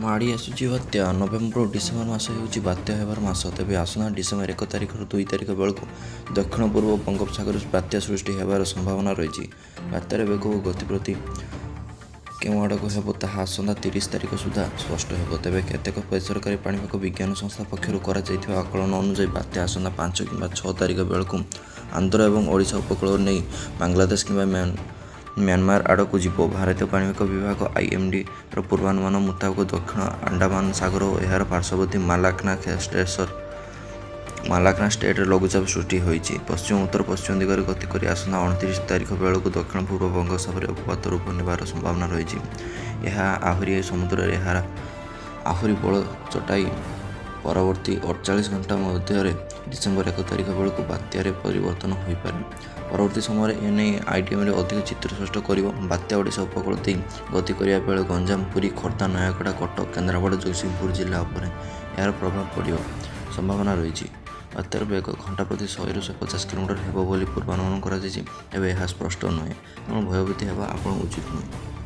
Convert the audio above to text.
ମାଡ଼ି ଆସୁଛି ବାତ୍ୟା। ନଭେମ୍ବର ଓ ଡିସେମ୍ବର ମାସ ହେଉଛି ବାତ୍ୟା ହେବାର ମାସ। ତେବେ ଆସନ୍ତା ଡିସେମ୍ବର 1 ତାରିଖରୁ 2 ତାରିଖ ବେଳକୁ ଦକ୍ଷିଣ ପୂର୍ବ ବଙ୍ଗୋପସାଗରରେ ବାତ୍ୟା ସୃଷ୍ଟି ହେବାର ସମ୍ଭାବନା ରହିଛି। ବାତ୍ୟାର ବେଗ ଓ ଗତିପ୍ରତି କେଉଁ ଆଡ଼କୁ ହେବ ତାହା ଆସନ୍ତା 30 ତାରିଖ ସୁଦ୍ଧା ସ୍ପଷ୍ଟ ହେବ। ତେବେ କେତେକ ବେସରକାରୀ ପାଣିପାଗ ବିଜ୍ଞାନ ସଂସ୍ଥା ପକ୍ଷରୁ କରାଯାଇଥିବା ଆକଳନ ଅନୁଯାୟୀ ବାତ୍ୟା ଆସନ୍ତା 5 କିମ୍ବା 6 ତାରିଖ ବେଳକୁ ଆନ୍ଧ୍ର ଏବଂ ଓଡ଼ିଶା ଉପକୂଳରୁ ନେଇ ବାଂଲାଦେଶ କିମ୍ବା म्यांमार आड़क जीव। भारतीय पाणीपाग विभाग IMDର ପୂର୍ବାନୁମାନ ମୁତାବକ ଦକ୍ଷିଣ ଆଣ୍ଡାମାନ ସାଗର ଓ ଏହାର ପାର୍ଶ୍ୱବର୍ତ୍ତୀ ମାଲାକ୍ନା ଷ୍ଟେଟ୍ରେ ଲଘୁଚାପ ସୃଷ୍ଟି ହୋଇଛି। ପଶ୍ଚିମ ଉତ୍ତର ପଶ୍ଚିମ ଦିଗରେ ଗତି କରି ଆସନ୍ତା 29 ତାରିଖ ବେଳକୁ ଦକ୍ଷିଣ ପୂର୍ବ ବଙ୍ଗୋପସାଗରରେ ଅବପାତ ରୂପ ନେବାର ସମ୍ଭାବନା ରହିଛି। ଏହା ସମୁଦ୍ରରେ ଆହୁରି ବଳ ଚଟାଇ ପରବର୍ତ୍ତୀ 48 ଘଣ୍ଟା ମଧ୍ୟରେ ଡିସେମ୍ବର 1 ତାରିଖ ବେଳକୁ ବାତ୍ୟାରେ ପରିବର୍ତ୍ତନ ହୋଇପାରେ। ପରବର୍ତ୍ତୀ ସମୟରେ ଏନେଇ IMDରେ ଅଧିକ ଚିତ୍ର ସ୍ପଷ୍ଟ କରିବ। ବାତ୍ୟା ଓଡ଼ିଶା ଉପକୂଳ ଦେଇ ଗତି କରିବା ବେଳେ ଗଞ୍ଜାମ, ପୁରୀ, ଖୋର୍ଦ୍ଧା, ନୟାଗଡ଼, କଟକ, କେନ୍ଦ୍ରାପଡ଼ା, ଜଗତସିଂହପୁର ଜିଲ୍ଲା ଉପରେ ଏହାର ପ୍ରଭାବ ପଡ଼ିବାର ସମ୍ଭାବନା ରହିଛି। ବାତ୍ୟାର ବେଗ ଘଣ୍ଟା ପ୍ରତି 100ରୁ 150 କିଲୋମିଟର ହେବ ବୋଲି ପୂର୍ବାନୁମାନ କରାଯାଇଛି। ଏବେ ଏହା ସ୍ପଷ୍ଟ ନୁହେଁ, ତେଣୁ ଭୟଭୀତ ହେବା ଆପଣ ଉଚିତ ନୁହେଁ।